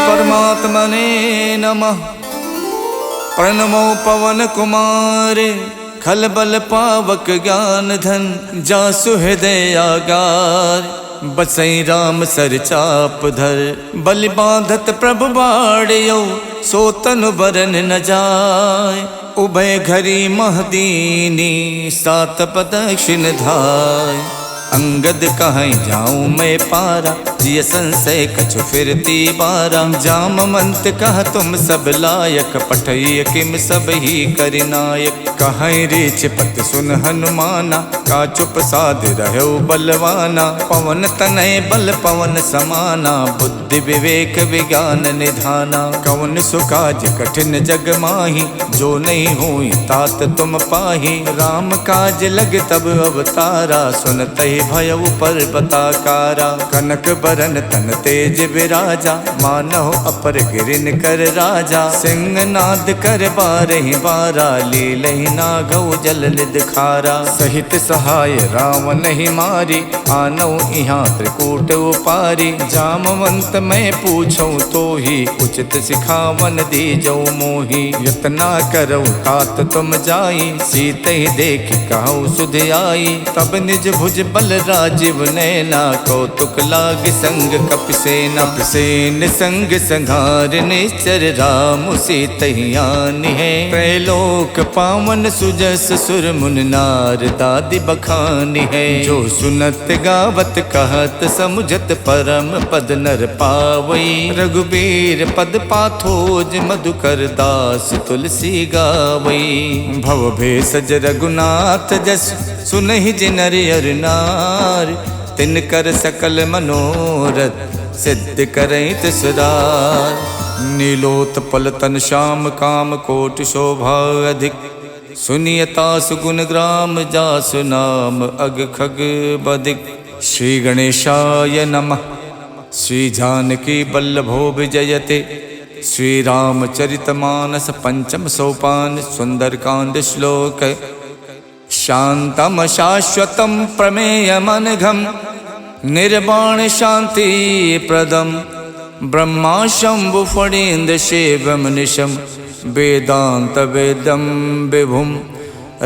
परमात्मने नमः। प्रणमो पवन कुमार खलबल पावक ज्ञान धन जासु हृदय आगार। बसई राम सर चाप धर बलि बांधत प्रभु बाड़ियो सो तनु बरन न जाय। उभय घरी महदीनी सात प्रदक्षिण धाय। अंगद कहीं जाऊं मैं पारा जिय संशय कछु फिरती बारा। जामवंत कह तुम सब लायक पठय किम सब ही करिनायक। कहीं रीच पत सुन हनुमाना का चुप साध रहो बलवाना। पवन तनय बल पवन समाना बुद्धि विवेक विज्ञान निधाना। कवन सुकाज कठिन जग माही जो नहीं हुई तात तुम पाही। राम काज लग तब अवतारा सुनते भयउ पर्वताकारा। कनक बरन तन तेज विराजा मानव अपर गिरिन कर राजा। सिंहनाद कर बारहि बारा लीलहि नागौ जल निध खारा। सहित सहाय रावण ही मारी आनौ इहाँ त्रिकूट उपारी। जामवंत मैं पूछूं तो ही उचित सिखावन दीजौ मोही। यतना करौ तात तुम जाई सीते ही देख कहु सुध आई। तब निज भुज बल राजीव नैना कौतुक लाग संग कपिसेना। कपिसेन संग संघार निश्चर राम सीतहियान है। त्रैलोक पावन सुजस सुर मुन नार दादि बखान है। जो सुनत गावत कहत समुझत परम पद नर पावई। रघुबीर पद पाथोज मधुकर दास तुलसी गावई। भव भेषज रघुनाथ जस सुनहि जिनर अर नार। तिनकर सकल मनोरथ सिद्ध करहित सुधार। नीलोत्पल तन श्याम काम कोटि शोभा अधिक। सुनियता सुगुण ग्राम जासु नाम अग खग बदिक। श्री गणेशाय नमः। श्री जानकी बल्लभो विजयते। श्री रामचरितमानस पंचम सोपान सुंदरकांड श्लोक। शांतम शाश्वतम प्रमेयमनघम निर्वाण शांति प्रदम। ब्रह्मा शंभु फणीन्द्र शिवम निशम वेदांत वेदम विभुम।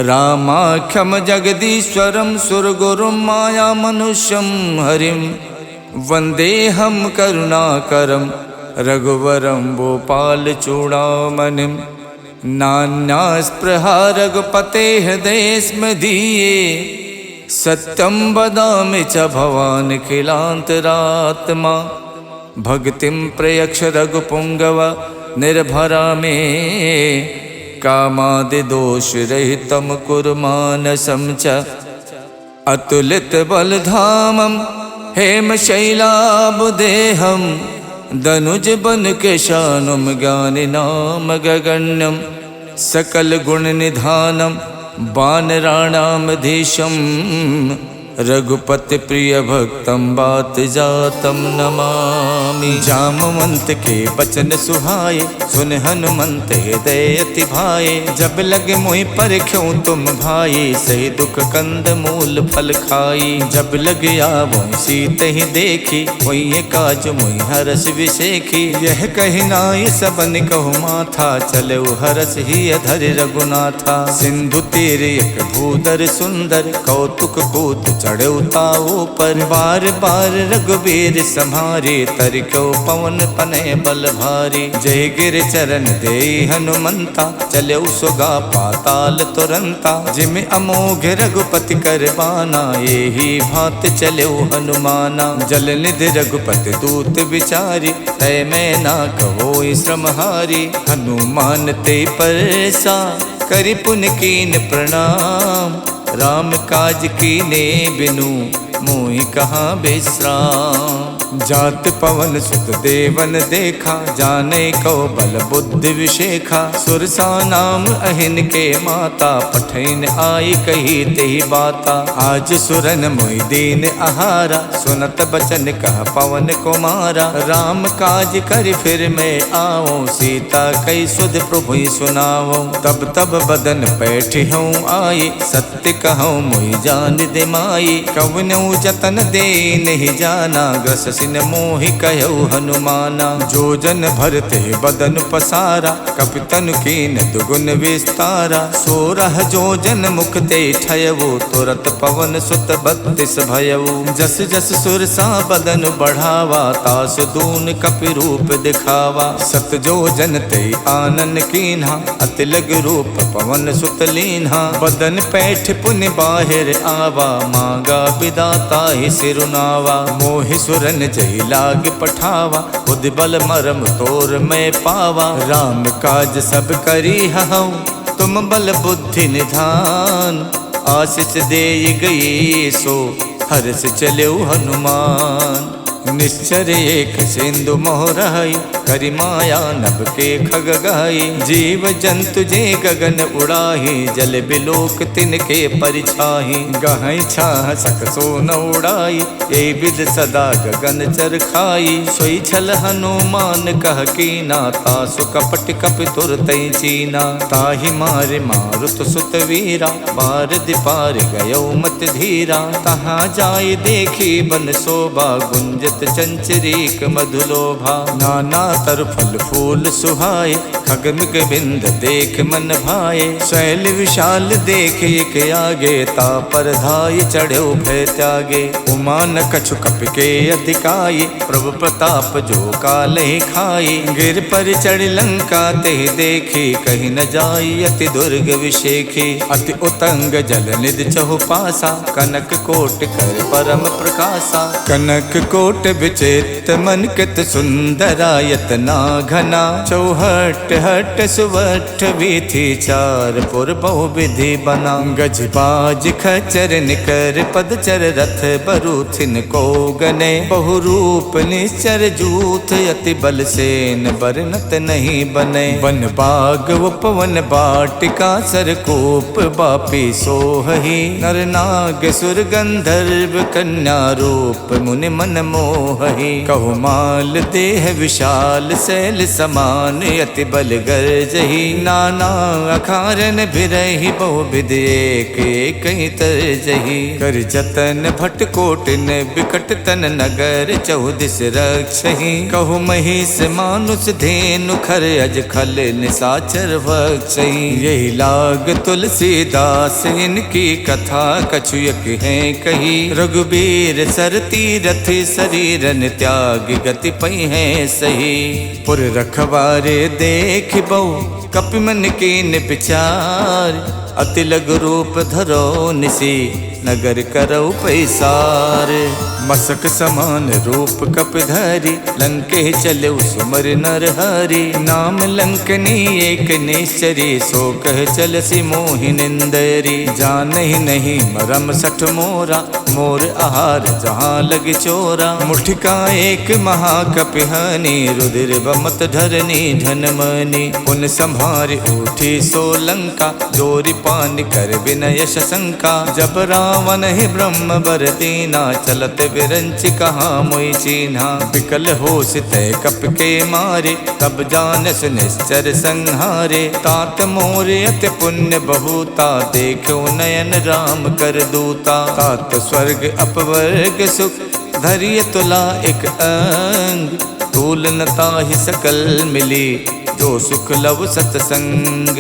रामाख्यम जगदीश्वरम सुरगुरुम माया मनुष्यम हरिम। वंदेहम करुणाकरम रघुवरम भोपाल चूड़ामणिम। नान्या स्पृहा रघुपते हृदय स्मदीये। सत्यम वदामि च भवान् खिलान्तरात्मा। भक्तिं प्रयक्ष रघुपुंगव निर्भरा मे। कामादि दोष रहितं कुरु मानसं च। अतुलित बलधामं हेमशैलाबुदेहं। दनुज बन केशानुम ज्ञानि नाम गगण्यम। सकल गुण निधानम वानराणामधीशम। रघुपति प्रिय भक्तम बात जातम नमामि। जामवंत के बचन सुहाए सुन हनुमंत हृदय अति भाए। जब लगे मोहि परख्यों तुम भाई सही दुख कंद मूल फल खाई। जब लग आवो सीत ही देखी वही काज मोहि हरस विशेखी। यह कही नाय सबन कहु माथा चले हरस ही अधर रघुनाथा। सिंधु तीर एक भूधर सुंदर कौतुक कूत चढ़े ताऊ पर। बार बार रघुबीर सम्हारे तरक्यो पवन तनय बल भारी। जय गिर चरण दे हनुमंता चले सुगा पाताल तुरंता। जिम अमोघ रघुपति कर बाना यही भात चले हनुमाना। जल निधि रघुपति दूत विचारी तय मैं ना कहो श्रमहारी। हनुमान ते परसा करि पुन कीन प्रणाम। राम काज कीने बिनु मोहि कहाँ विश्राम। जात पवन सुत देवन देखा जाने को बल बुद्धि विशेखा। सुरसा नाम अहिन के माता पठैन आई कही तेहि बाता। आज सुरन मोहि दीन आहारा सुनत बचन कह पवन कुमारा। राम काज कर फिर मैं आओ सीता कई सुध प्रभु सुनाओ। तब तब बदन बैठी हूँ आई सत्य कहूँ मोहि जान दे माई। कवनौ जतन दे नहीं जाना, ग्रस सिन मोहि कहु हनुमाना। जो जन भरते बदन पसारा, कपितन कीन दुगुन विस्तारा। 16 जो जन मुख ते ठयवो, तुरत पवन सुत 32 भयऊ। जस जस सुरसा बदन बढ़ावा, तास दून कपि रूप दिखावा। 7 जो जन ते आनन कीन्हा, अति लग रूप पवन सुत लीन्हा। बदन पैठ पुन बाहिर आवा, मांगा विदाता ही सिरुनावा। मोहि सुरन जय लाग पठावा, खुद बल मरम तोर मैं पावा। राम काज सब करी हऊँ, तुम बल बुद्धि निधान। आशीष दे गई सो, हर्ष चलो हनुमान। निश्चर एक सिंधु मोहराई, करि माया नभ के खग गाई। जीव जंतु जे गगन उड़ाही, जल बिलोक तिनके परिछाही। गहई छाह सक सो न उड़ाई, ए विद सदा गगन चर खाई। सोई छल हनुमान कह कीना, तासु कपट कपि तुरतै चीना। ताहि मारे मारुत सुत वीरा, बार दिपार गयो मत धीरा। तहाँ जाय देखी बन शोभा, गुंजत चंचरीक मधुलोभा। नाना तर फल फूल सुहाए, खगमिग बिंद देख मन भाए। शैल विशाल देख एक आगे, ता पर धाय चढ़ो भय त्यागे। उमा न कछु कपि के अधिकाई, प्रभु प्रताप जो काले खाई। गिर पर चढ़ लंका ते देखी, कहीं न जाई अति दुर्ग विशेखी। अति उतंग जल निधि चहुपासा, कनक कोट कर परम प्रकाशा। कनक कोट विचित्र मन कित सुंदरायत ना घना। चौहट हट सुवठ वीथी, चार पुर बहु विधि बना। गज बाज खचर निकर पदचर, रथ बरूथिन को गने। बहु रूप निश्चर जूथ, अति बल सेन बरनत नहीं बने। वन बाग उपवन बाटिका, सरकूप बापी सोहही। नर नाग सुर गंधर्व कन्या, रूप मुनि मन मोहही। कहु माल देह विशाल, शैल समान अति बल गर्जही। नाना अखारन बिरही, बहु विध एक एक तरजही। कर जतन भट कोटिन, बिकट तन नगर चौदिस रक्षही। कहु महिष मानुष धेनु, खर अज खल निसाचर भक्षही। यही लाग तुलसीदास, इनकी कथा कछुयक है कही। रघुबीर सरती रथ, शरीरन त्याग गति पई है सही। पुर रखवारे देख बहु, कपि मन कीन विचार। अति लघु रूप धरो निसी, नगर करौ पैसार। मसक समान रूप कपिधरि, लंके चलो सुमर नर हरि। नाम लंकनी एक निश्चरी, सो कह चलसी मोहि निंदरी। जानहि नहीं मरम सठ मोरा, मोर आहार जहाँ लग चोरा। मुठिका एक महाकपिहानी, रुधिर बमत धरनी धनमनी। पुन संभार उठी सो लंका, जोरी पान कर विनय शंका। जब रावण ही ब्रह्म बर दीना, चलत विरंच कहाँ मोई चीन्हा। विकल होश तय कप के मारे, तब जानस निश्चर संहारे। तात मोर अति पुण्य बहुता, देखो नयन राम कर दूता। तात स्वर्ग अपवर्ग सुख, धरिय तुला एक अंग। तूल नता ही सकल मिली, जो सुख लव सतसंग।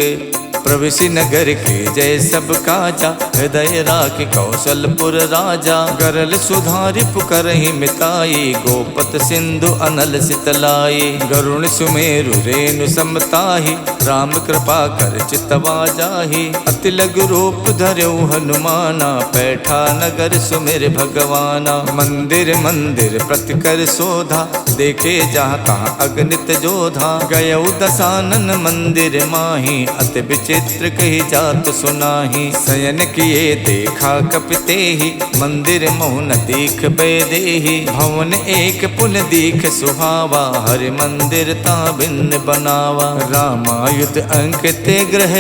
प्रविशि नगर के जय सब काजा, हृदय राख कौशलपुर राजा। गरल सुधारि पुकरहि मिताई, गोपत सिंधु अनल सितलाई। गरुण सुमेरु रेणु समताहि, राम कृपा कर चितवा जाहि। अति लघु रूप धर्यो हनुमाना, पैठा नगर सुमिर भगवाना। मंदिर मंदिर प्रति कर शोधा, देखे जहाँ तहाँ अगणित जोधा। गयौ दसानन मंदिर माही, अति चित्र कही जात सुनाही। शयन किए देखा कपिते ही, मंदिर मोहन दीख बेदेही। भवन एक पुन दीख सुहावा, हरि मंदिर ता भिन्न बनावा। रामायुध अंकित ग्रह,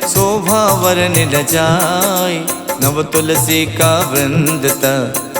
शोभा वरन न जाय। नव तुलसी का वृंद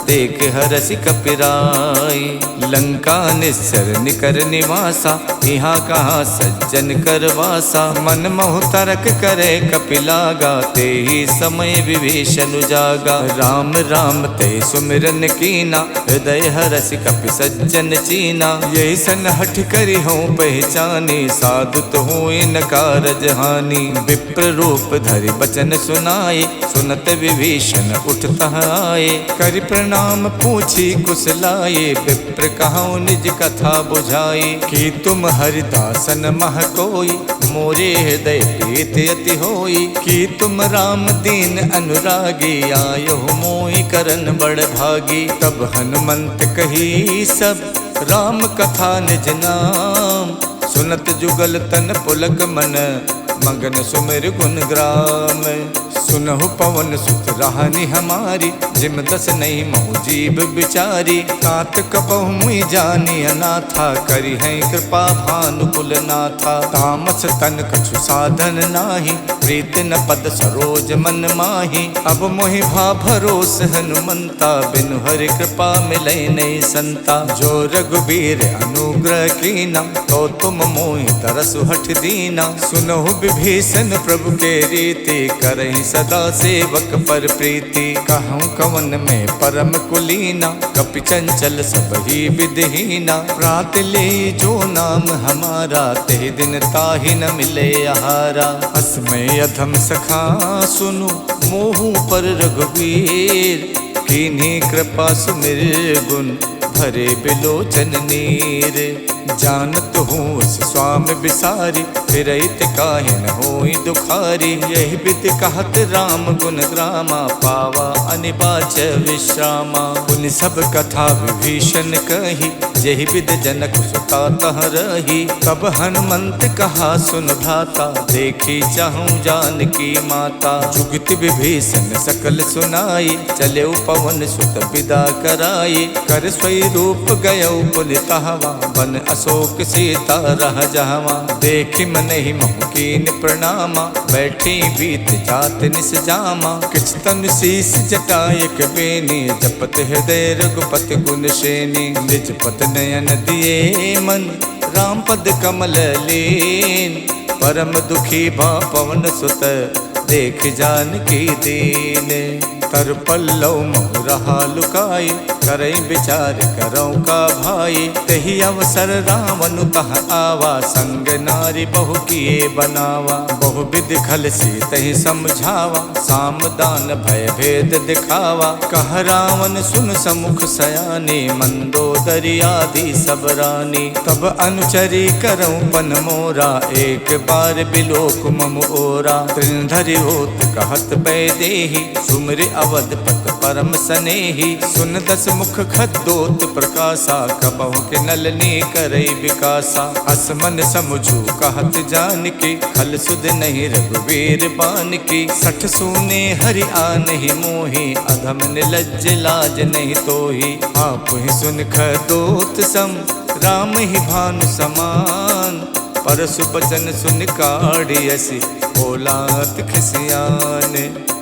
देख हरसि कपिराई। लंका निस्सर निकर निवासा, यहाँ कहाँ सज्जन कर वासा। मन मोह तरक करे कपिलागा, ते ही समय विभीषण जागा। राम राम ते सुमिरन कीना, हृदय हरसि कपि सज्जन चीना। यही सन हठ करी हो पहचानी, साधु तो हुए न कारज हानि। विप्र रूप धरि बचन सुनाए, सुनत विभीषण उठता आए। करि प्रणाम पूछी कुशलाए, विप्र कहूँ निज कथा बुझाई। कि तुम हरिदासन मह कोई, मोरे हृदय प्रीत अति होई। कि तुम राम दीन अनुरागी, आयो मोहि करन बड़ भागी। तब हनुमंत कही सब, राम कथा निज नाम। सुनत जुगल तन पुलक मन, मगन सुमिर गुण ग्राम। सुनहु पवन सुत राहनि हमारी, जिम दस नहीं महु जीव बिचारी। तात कपहु मुई जानी अनाथा, करी है कृपा भानुकुल नाथा। तामस तन कछु साधन नाही, प्रीत न पद सरोज मन माही। अब मोहि भा भरोस हनुमंता, बिनु हरि कृपा मिलै नहीं संता। जो रघुबीर अनुग्रह कीना, तो तुम मोहि तरसु हठ दीना। सुनहु विभीषण प्रभु के रीति, करहि सदा सेवक पर प्रीति। कहूँ कवन में परम कुलीना, कपि चंचल सब ही विधहीना। प्रात ले जो नाम हमारा, ते दिन ताहि न मिले आहारा। असमय अधम सखा सुनु, मोहु पर रघुवीर। कीन्ही कृपा सुमिर गुण, भरे बिलोचन नीर। जानत हूँ उस स्वामी बिसारी, फिरहित काहे न होई दुखारी। यही विधि कहत राम गुण ग्रामा, पावा अनिबाच विश्रामा। पुनि सब कथा विभीषण कही, यही विधि जनक सुता तह रही। तब हनुमंत कहा सुन भ्राता, देखी चाहूँ जानकी माता। जुगत विभीषण सकल सुनाई, चले पवन सुत विदा कराई। कर स्वई रूप गयो पुनितहवा, बन अशोक सीता रह जहवा। देखि मन ही मोह कीन प्रणामा, बैठी बीत जात निस जामा। किछ तन शीस जटायक बेनी, जपत हृदय रघुपति गुण श्रेणी। निज पत नयन दिए मन, राम पद कमल लीन। परम दुखी भा पवन सुत, देख जानकी दीन। तर पल्लव मोह रहा लुकाई, करई विचार करौ का भाई। तही अवसर रावण तह आवा, संग नारी बहु किए बनावा। बहु विधि खल सी तही समझावा, साम दान भय भेद दिखावा। कह रावण सुन समुख सयानी, मंदोदरी आदि सब रानी। तब अनुचरी करौ पन मोरा, एक बार बिलोक मम ओरा। त्रिनधरि होत कहत बैदेही, सुमिर अवधपत परम सनेही। सुन दस मुख खद्दोत प्रकाशा, कबहु के नलनी करई विकासा। असमन समझू कहत जानकी, खल सुध नहीं रघुवीर बानकी। सठ सूने हरि आनहि मोहि, अधम निलज्ज लाज नहीं तोहि। आप ही सुन खद्दोत सम, राम ही भानु समान। परसु बचन सुन काढ़ियसि, बोलात खिसियान।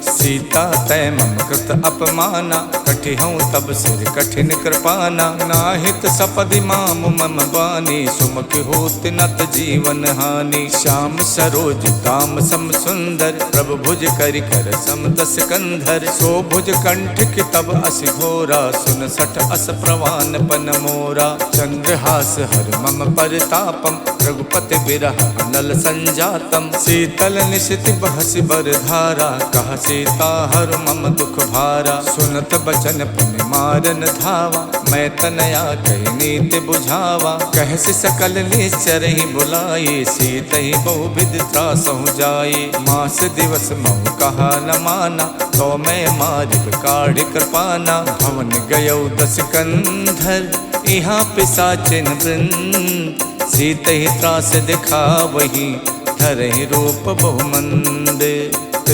सीता तय मम कृत अपमाना, कठिहऊँ तब सिर कठिन कृपाना। नाहित सपदि माम मम बानी, सुमुख होत नत जीवन हानि। श्याम सरोज दाम सम सुंदर, प्रभु भुज करि कर सम दस कंधर। सो भुज कंठ की तब अस घोरा, सुन सठ अस प्रवान पन मोरा। चंद्रहास हर मम परितापम, रघुपति बिरह अनल संजातम। शीतल निशित बहसि बर धारा, कह सीता हर मम दुख भारा। सुनत बचन पुनि मारन धावा, मैं तनया कही नीति बुझावा। कहसि सकल निश्चर ही बुलाई, सीत ही बहु विधि त्रासहु जाई। मास दिवस महु कहा न माना, तो मैं मारिब काढ़ि कृपाना। भवन गयौ दस कंधर, यहाँ पिशाचिन वृंद। सीत ही त्रास दिखा वही, धरहि रूप बहुमंद।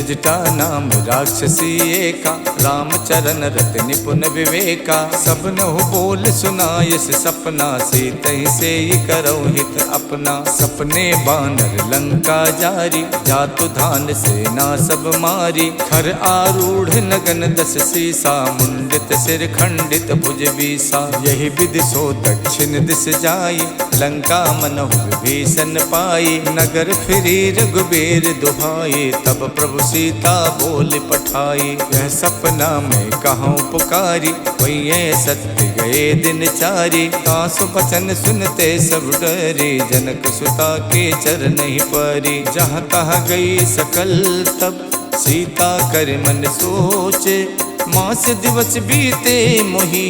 जटा नाम राक्षसी एका, रामचरण रत निपुण विवेका। सबनहु बोल सुनायस सपना, सीतहि से करौ हित अपना। सपने बानर लंका जारी, जातु धान सेना सब मारी। खर आरूढ़ नगन दस सीसा, मुंडित सिर खंडित भुज बीसा। यही विधि सो दक्षिण दिस जाई, लंका मनहु विभीषण पाई। नगर फिरी रघुबीर दुहाई, तब प्रभु सीता बोल पठाई। यह सपना में कहूँ पुकारी, वही सत्य गए दिन चारी। तासु बचन सुनते सब डरी, जनक सुता के चरण ही परी। जहाँ तहाँ गई सकल तब, सीता कर मन सोचे। मास दिवस बीते मोही,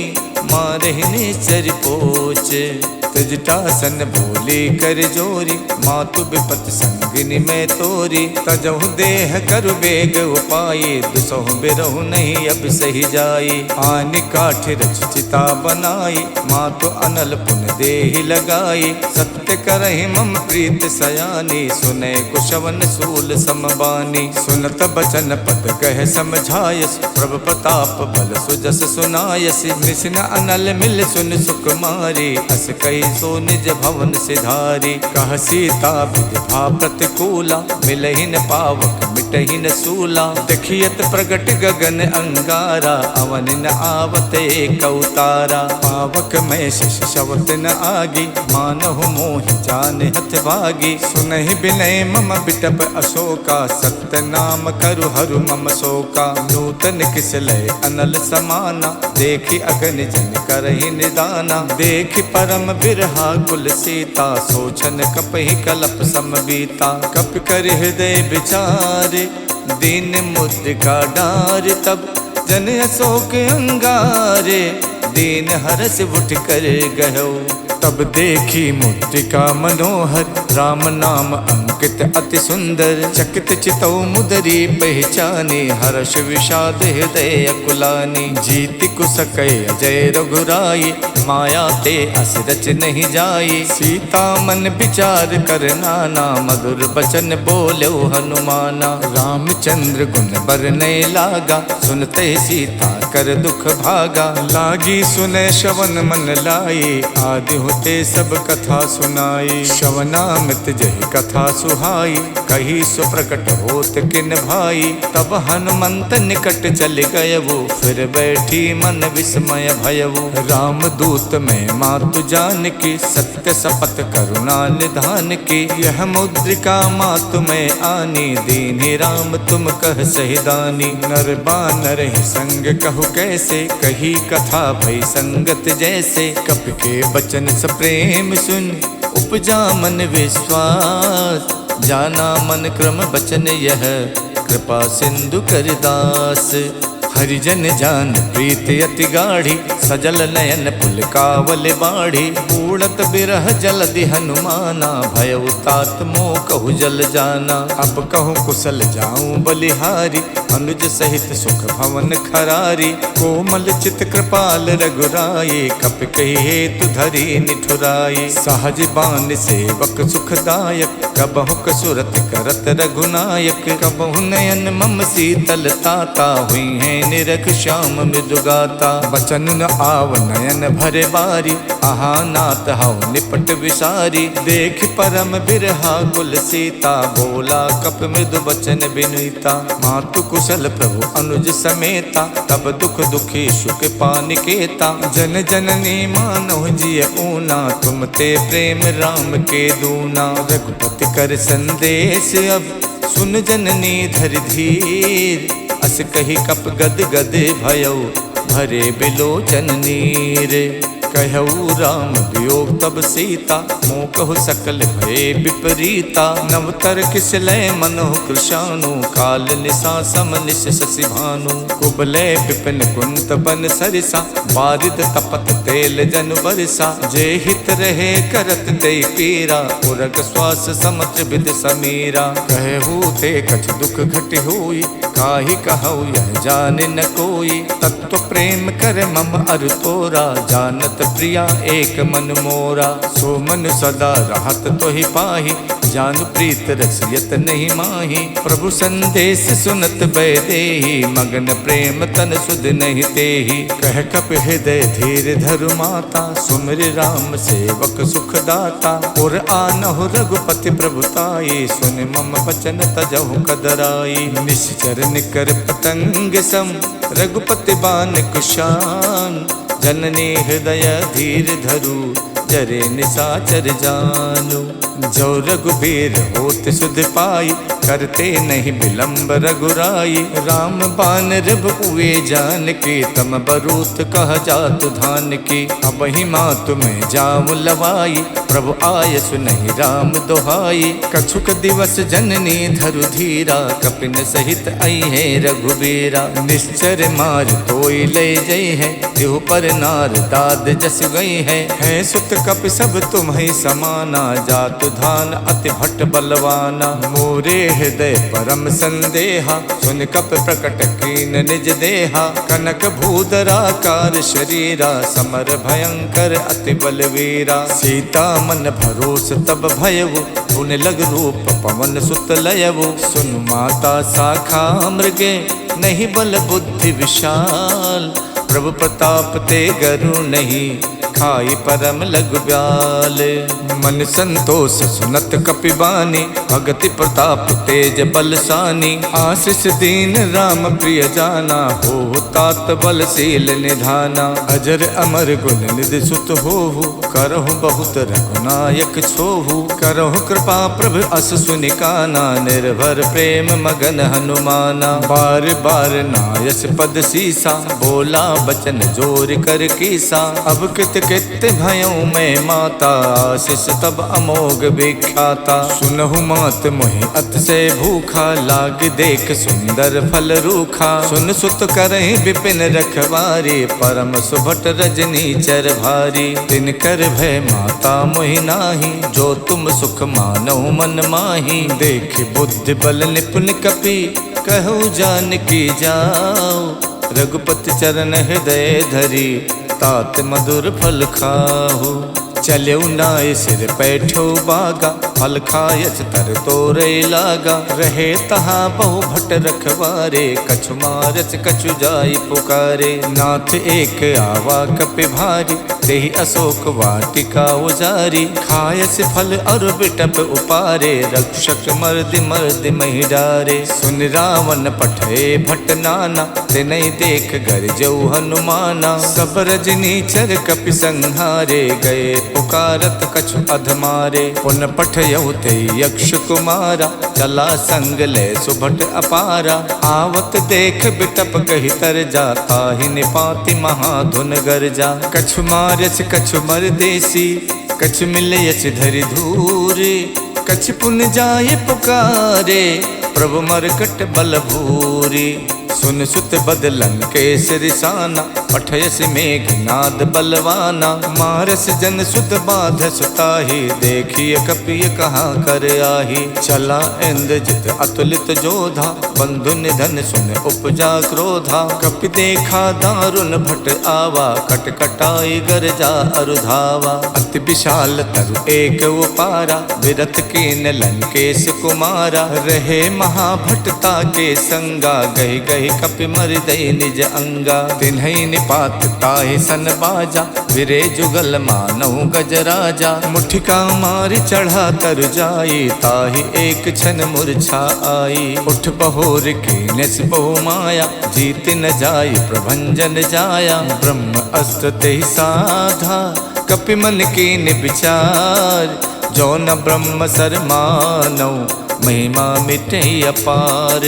मारहिने चर पोचे। तजटासन बोली कर जोरी, मातु विपत संगिनी में तोरी। तजहु देह करु बेग उपाये, दुसहु बिरहु नहीं अब सही जाई। आनि काठ रच चिता बनाई, मातु अनल पुन देहि लगाई। सत्य करहि मम प्रीत सयानी, सुने कुशवन सूल समबानी। सुनत बचन पद कह समझायस, प्रभु प्रताप बल सुजस सुनायस। निसिन अनल मिल सुन सुकुमारी, अस कही सो निज भवन सिधारी। कह सीता विधि प्रतिकूला, मिलहि न पावक मिटहि न सूला। देखियत प्रगट गगन अंगारा, अवन न आवत एक अवतारा। पावक में शिष शवत न आगी, मानहु मोहि जान हथ भागी। सुनहि बिनय मम बिटप अशोका, सत्य नाम करु हरु मम शोका। नूतन किसलय अनल समाना, देखि अगन जन करहि निदाना। देखि परम बिरहा कुल सीता, सोचन कपहि कलप समबीता। कप कर हृदय विचारे, दीन मुद्रिका डार। तब जन अशोक अंगारे, दीन हरस उठ कर गयो। तब देखी मुद्रिका मनोहर, राम नाम अंकित अति सुंदर। चकित चितौ मुदरी पहचानी, हर्ष विषाद हृदय अकुलानी। जीति कुसकय अजय रघुराई, माया ते अस रच नहीं जाई। सीता मन विचार कर नाना, मधुर बचन बोलो हनुमाना। रामचंद्र गुण बरनय लागा, सुनते सीता कर दुख भागा। लागी सुने श्रवण मन लाई, आदि होते सब कथा सुनाई। श्रवणामृत जहि कथा सुहाई, कही सुप्रकट होत किन भाई। तब हनुमंत निकट चल गयवु, फिर बैठी मन विस्मय भयवु। राम दूत में मातु जान की, सत्य शपथ करुणा निधान की। यह मुद्रिका मातु में आनी, दीन्हि राम तुम कह सहिदानी। नर बानर ही संग कहु कैसे, कही कथा भई संगत जैसे। कप के बचन स प्रेम सुन, उपजा मन विश्वास। जाना मन क्रम बचन यह, कृपा सिंधु कर दास। हरिजन जान प्रीत अति गाढ़ी, सजल नयन पुलकावल बाढ़ी। उड़त बिरह जलधि हनुमाना, भयउ तात मोह कहु जल जाना। अब कहूँ कुशल जाऊं बलिहारी, अनुज सहित सुख भवन खरारी। कोमल चित कृपाल रघुराई, कप कही हेतु धरी निठुराई। सहज बान सेवक सुखदायक, कबहु कसुरत करत रघुनायक। कबहु नयन मम शीतल ताता, हुई है निरख श्याम मृदुगाता। बचन न आव नयन भरे बारी, आहा नाथ हऊ निपट विसारी। देख परम बिरहा कुल सीता, बोला कप मृदु बचन बिनुता। मातु कुशल प्रभु अनुज समेता, तब दुख दुखी सुख पानिकेता। जन जननी मानव जिय ऊना, तुम ते प्रेम राम के दूना। रघुपति कर संदेश अब, सुन जननी धर धीर। अस कही कप गद गद भयउ, भरे बिलोचन नीर। कहऊ राम वियोग तब सीता, मोह कहु सकल भय विपरीता। नवतर किसलय मनोह कृशानु, काल निशा सम निश शशि भानु। कुबलय विपिन कुंत बन सरिसा, बारिद तपत तेल जन बरसा। जे हित रहे करत ते पीरा, उरग श्वास समत्र विद समीरा। कहू ते कछ दुख घट होई, काहि कहऊ यह जान न कोई। तत्व प्रेम कर मम अर तोरा, जानत प्रिया एक मन मोरा। सो मन सदा रहत तो ही पाही, जानु प्रीत रसियत नहीं माही। प्रभु संदेश सुनत बैदेही, मगन प्रेम तन सुध नहीं तेही। कह कप हृदय धीर धरु माता, सुमिर राम सेवक सुख दाता। और आनहु रघुपति प्रभुताई, सुन मम बचन तजहु कदराई। निश्चर निकर पतंग सम, रघुपति बान कुशान। जननी हृदय धीर धरु, जरे निसाचर जानु। जो रघुबीर होत सुध पाई, करते नहीं विलंब रघुराई। राम बान रिब हुए जान की, तम बरूत कह जात धान की। अब ही मातु में जाम लवाई, प्रभु आय सुनहि राम दोहाई। कछुक दिवस जननी धरु धीरा, कपिन सहित आई है रघुबीरा। निश्चर मार तोई ले जई है, तिहु पर नार दाद जस गई है। सुत कप सब तुम्हें समाना, जातु धान अति भट्ट बलवाना। मोरे हृदय परम संदेहा, सुन कप प्रकट कीन निज देहा। कनक भूधराकार शरीरा, समर भयंकर अति बलवीरा। सीता मन भरोस तब भयउ, पुन लग रूप पवन सुत लयउ। सुन माता शाखा मृगे, नहीं बल बुद्धि विशाल। प्रभु प्रताप ते गरु नहीं, खाई परम लघु ब्याल। मन संतोष सुनत कपिबानी, भगति प्रताप तेज बलसानी। आशीष दीन राम प्रिय जाना, हो तात बलशील निधाना। अजर अमर गुण निधि सुत होहु, करहु बहुत रघुनायक छोहु। करहु कृपा प्रभु अस सुनिकाना, निर्भर प्रेम मगन हनुमाना। बार बार नायस पद सीसा, बोला बचन जोर कर कीसा। अब कृत कित भयउ मैं माता, आशीष तब अमोघ विख्याता। सुनहु मात मोहि अतिशय भूखा, लाग देख सुंदर फल रूखा। सुन सुत करहि विपिन रखवारी, परम सुभट रजनी चर भारी। तिन कर भय माता मोहि नाही, जो तुम सुख मानहु मन माही। देख बुद्धि बल निपुण कपि, कहु जानकी जाओ। रघुपति चरण हृदय धरी, तात मधुर फल खाहु। चलऊ नाय सिर पैठो बागा, फल खायच तर तोरे लागा। रहे तहाँ बहु भट रखवारे, कछु मारच कछु जाई पुकारे। नाथ एक आवा कपि भारी, देहि अशोक वाटिका उजारी। खायस फल और बिटप उपारे, रक्षक मर्दि मर्दि महि डारे। सुन रावण पठे भट नाना, तिनहि देख गरजऊ हनुमाना। सब रजनी चर कपि संहारे, गए पुकारत कछु अधमारे। पुन पठयउ ते यक्ष कुमारा, चला संग ले सुभट अपारा। आवत देख बिटप कहि तर जाता, ही निपाति महाधुन गरजा। कछु मारच कछु मरदेसी, कछु मिलयच धरि धूरे। कछु पुन जाय पुकारे, प्रभु मरकट बल भूरी। सुन सुत बदलन के सिरसाना, पठयस मेघनाद बलवाना। मारस जन सुत बाध सुताही, देखिए कपिय कहाँ कर आही। चला इंद्रजित अतुलित जोधा, बंधु निधन सुन उपजा क्रोधा। कपि देखा दारुण भट आवा, कटकटाई गरजा अरुधावा। अति विशाल तरु एक उपारा, विरथ कीन लंकेश कुमारा। रहे महाभटता के संगा, गहि गहि कपि मर दई निज अंगा। तिन्हि निपात ताहि सन बाजा, विरे जुगल मानहु गजराजा। मुठिका मारि चढ़ा तर जाई, ताहि एक क्षण मूर्छा आई। उठ बहोर कीनस बहु माया, जीत न जाई प्रभंजन जाया। ब्रह्म अस्त्र तेहि साधा, कपि मन कीन विचार। जो न ब्रह्म सर मानौ, महिमा मिटे अपार।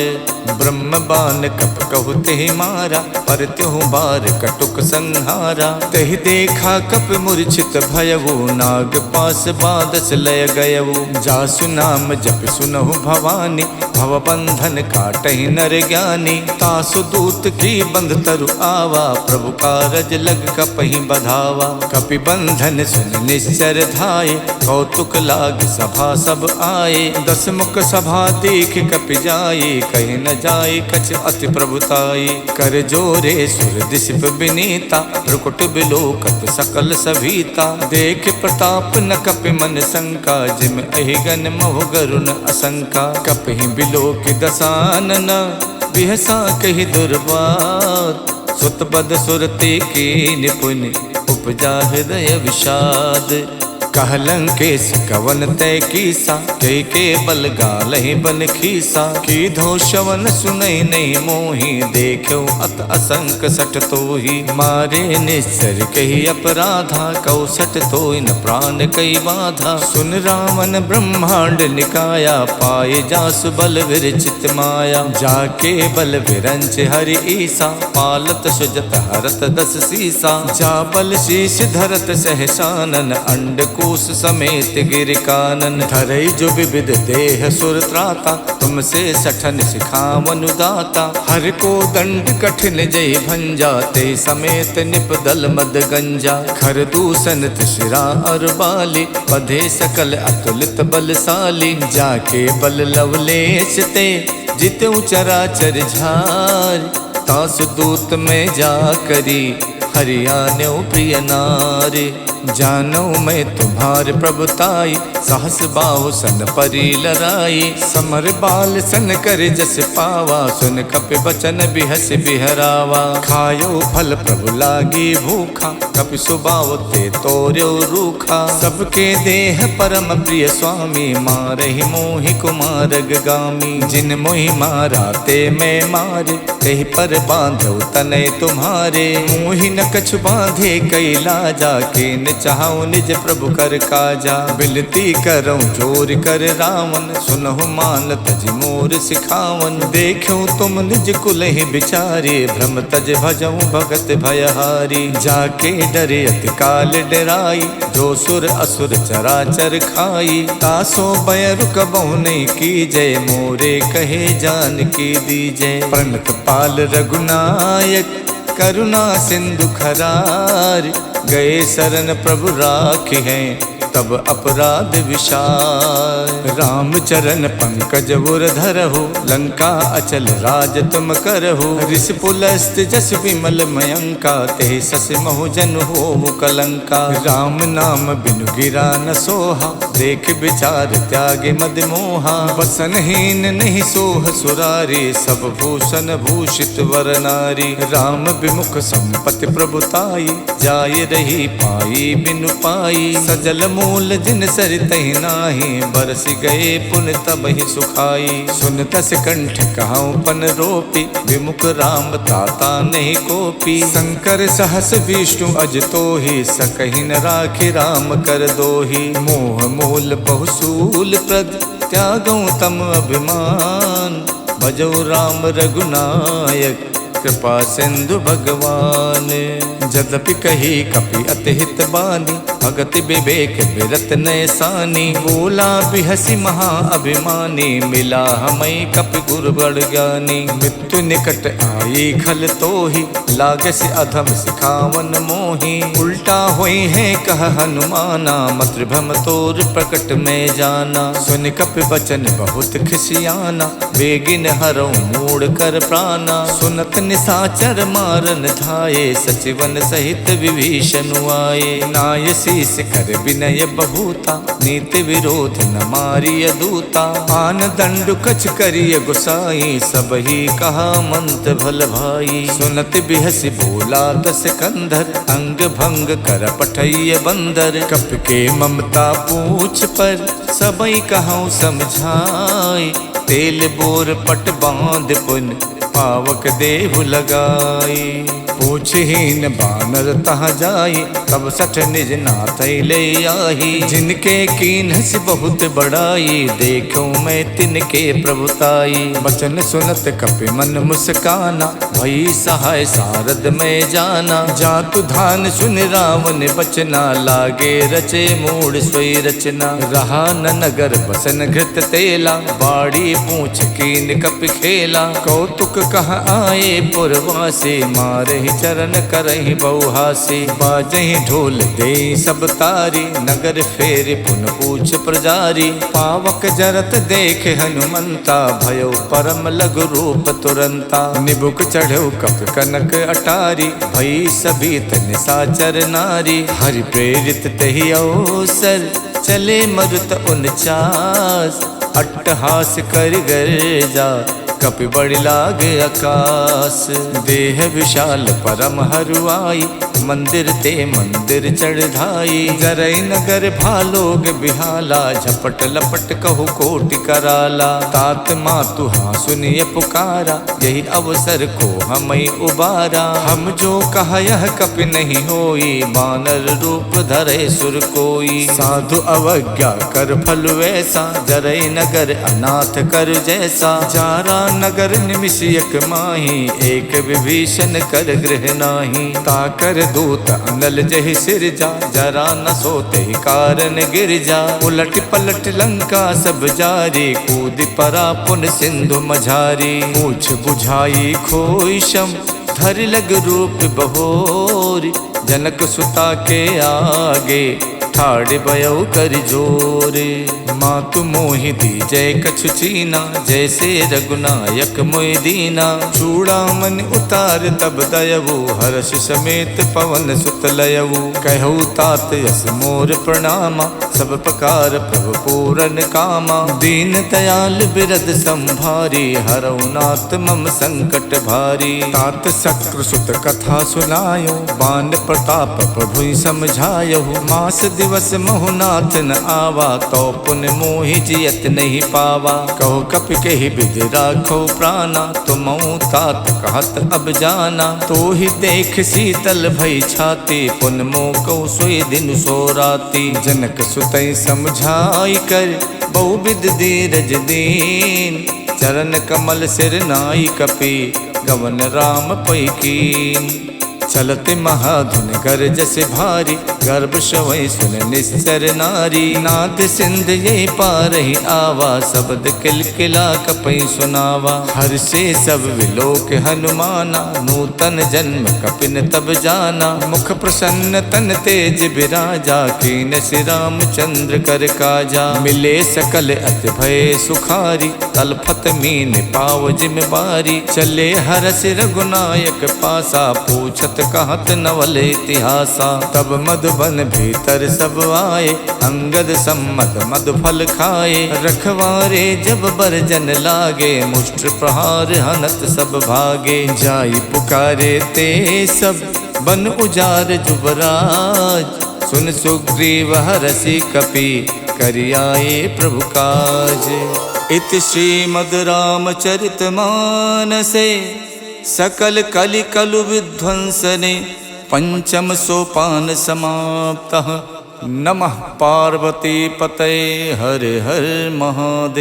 ब्रह्म बान कप कहु तेहि मारा, पर त्यों बार कटुक संहारा। तेहि देखा कप मूर्छित भयउ, नाग पास बादस लय गयउ। जासु नाम जप सुनहु भवानी, भव बंधन काटहि नर ज्ञानी। तासु दूत की बंध तरु आवा, प्रभु कारज लग कपहि बधावा। कपि बंधन सुन निश्चर धाये, कौतुक लाग सभा सब आए। दस मुख सभा देख कपि जाई, कहीं न जाई कछ अति प्रभुताई। कर जोरे सुर दिशप विनीता, प्रकुट बिलोकत सकल सभीता। देख प्रताप न कपि मन शंका, जिम अहिगन महु गरुण असंका। कपि बिलोक दसानन, बिहसा कहि दुर्बात। सुत बद सुरते की निपुण, उपजा हृदय विषाद। कहलंकेश कवन तय कीसा, के बल गालहि बन खीसा। की धो शवन सुनई नहीं मोही, देखो अत असंक सट तोही। मारे निश्चर कही अपराधा, कौसट तोय न प्राण कई बाधा। सुन रावण ब्रह्मांड निकाया, पाए जासु बल विरचित माया। जाके बल विरंच हरि ईसा, पालत सुजत हरत दस सीसा। जा बल शीश धरत सहसानन, अंड कोश समेत गिर कानन। धरई जो विविध देह सुर त्राता, तुमसे सठन सिखावन दाता। हर को दंड कठिन जय भंजा, ते समेत निपदल मद गंजा। खर दूषण शिरा और बाली, बधे सकल अतुलित बलशाली। जाके बल लवलेश ते, जितु चराचर झार। तासु दूत में जा करी, हरियाण्यो प्रिय नारी। जानो मैं तुम्हार प्रभुताई, सहस बाहु सन परी लराई। समर बाल सन कर जस पावा, सुन कपि बचन बिहस बिहरावा। खायो फल प्रभु लागी भूखा, कपि सुबाव ते तोर्यो रूखा। सबके देह परम प्रिय स्वामी, मारहि मोहि कुमारग गामी। जिन मोहि मारा ते मैं मारे, तेहि पर बांधो तनय तुम्हारे। मोहि न कछु बांधे कई लाजा, के चाहूं निज प्रभु कर काजा। बिनती करऊं जोर कर रावण, सुनहु मान तज मोर सिखावन। देखूं तुम निज कुल ही बिचारे, भ्रम तज भजऊं भगत भयहारी। जाके डरे अति काल डराई, जो सुर असुर चराचर खाई। तासो भय रुकबहु नहीं कीजय, मोरे कहे जान की दीजय। प्रणत पाल रघुनायक, करुणा सिंधु खरार। गए शरण प्रभु राखे हैं, तब अपराध विशाल। राम चरण पंकज उर धरहु, लंका अचल राज तुम करहु। ऋष पुलस्त जस विमल मयंका, ते सस महु जन हो मुकलंका। राम नाम बिनु गिरा न सोहा, देख विचार त्यागे मद मोहा। वसनहीन नहीं सोह सुरारी, सब भूषण भूषित वर नारी। राम विमुख संपत्ति प्रभुताई, जाय रही पाई बिनु पाई। सजल मूल जिन सरितहि नाही, बरस गए पुन तब ही सुखाई। सुन तस कंठ कहाऊं पन रोपी, विमुख राम ताता नहीं कोपी। शंकर सहस विष्णु अज तोहि, सकहि न राखि राम कर दोहि। मोह मूल बहुसूल प्रद, त्यागऊं तम अभिमान। भजौ राम रघुनायक, कृपा सिंधु भगवान। जदपि कही कपि अति हित बानी, भगति विवेक बिरत नैसानी। बोला बिहसी महा अभिमानी, मिला हमें कपि गुरु बड़ ज्ञानी। मृत्यु निकट आई खल तोहि, लागस अधम सिखावन मोहि। उल्टा होई है कह हनुमाना, मातृभम तोर प्रकट में जाना। सुन कपि बचन बहुत खिसियाना, बेगिन हरऊं मूड़ कर प्राणा। सुनत निसाचर मारन धाये, सचिवन सहित विभीषण आए। नाय शीस कर विनय बहुता, नीति विरोध न मारिय दूता। आन दंडु कछ करिय गुसाई, सब ही कहा मंत भल भाई। सुनत बिहसी बोला दस कंधर, अंग भंग कर पठैय बंदर। कप के ममता पूछ पर, सबई कहूँ समझाई। तेल बोर पट बांध पुन, पावक देहु लगाई। पूछहीन बानर तहाँ जाई, तब सठ निज नाथ ले आही। जिनके कीन्हस बहुत बड़ाई, देखूं मैं तिनके प्रभुताई। बचन सुनत कपि मन मुस्काना, भई सहाय सारद में जाना। जातु धान सुन रावण बचना, लागे रचे मूड सोई रचना। रहा न नगर बसन घृत तेला, बाड़ी पूछ कीन कपि खेला। कौतुक कह आए पुरवासे, मारहि चरण करहि बहुहासी। बाजहि ढोल दे सब तारी, नगर फेर पुन पूछ प्रजारी। पावक जरत देख हनुमंता, भयो परम लघु रूप तुरंता। निबुक चढ़ो कप कनक अटारी, भई सभीत निसाचर नारी। हरि प्रेरित तहि अवसर, चले मरुत 49। अट्टहास कर गर्जा, कपि बड़ि लाग आकाश। देह विशाल परम हरुआई, मंदिर ते मंदिर चढ़ाई। जरई नगर भालोग बिहाला, झपट लपट कहु कोटि कराला। तात मातु हाँ सुनिय पुकारा, यही अवसर को हमई उबारा। हम जो कहा यह कपि नहीं होई, बानर रूप धरे सुर कोई। साधु अवज्ञा कर फल वैसा, जरई नगर अनाथ कर जैसा। जारा नगर निमिषयक माही, एक विभीषण कर गृह नाही। ताकर दूत अनल जहि सिरजा, जरा न सोते कारण गिर जा। उलट पलट लंका सब जारी, कूद परा पुन सिंधु मझारी। पूछ बुझाई खोई शम, धर लग रूप बहोरी। जनक सुता के आगे, ठाड़ भयो कर जोरे। मातु मोहि दीजय कछु चीना, जैसे रघुनायक मोहि दीना। चूड़ामन उतार तब दयवु, हर्ष समेत पवन सुत लयवु। कहु तात यस मोर प्रणामा, सब प्रकार प्रभु पूरन कामा। दीन दयाल बिरद संभारी, हरऊ नाथ मम संकट भारी। तात शक्रु सुत कथा सुनायो, बान प्रताप प्रभु समझायो। मास दिवस महुनाथ न आवा, तो पुन मोहि जियत नहीं पावा। कहो कपि कहि विधि राखो प्राणा, तुम तात कहत अब जाना। तो ही देख शीतल भई छाती, पुन मोह कौ सोई दिन सो राती। जनक सुतई समझाई कर, बहुविध धीरज दीन। चरण कमल सिर नाई कपि, गवन राम पै कीन। चलते महाधुन गरजस भारी, गर्भ शवै सुन निस्तर नारी। नाद सिंध ये पारहि आवा, शब्द किलकिला कपै सुनावा। हर्षे सब विलोक हनुमाना, नूतन जन्म कपिन तब जाना। मुख प्रसन्न तन तेज बिराजा, कीन श्री रामचंद्र कर काजा। मिले सकल अति भय सुखारी, तलफत मीन पाव जिम बारी। चले हरस रघुनायक पासा, पूछत कहत नवल इतिहासा। तब मधुबन भीतर सब आए, अंगद सम्मत मधु फल खाए। रखवारे जब बरजन लागे, मुष्ट प्रहार हनत सब भागे। जाई पुकारे ते सब, बन उजार जुबराज। सुन सुग्रीव हरषि कपि, करियाए प्रभु काज। इति श्रीमद् रामचरित मानसे, सकल कलि कलु विध्वंसने। पंचम सोपान समाप्तः। नमः पार्वती पतये, हर हर महादेव।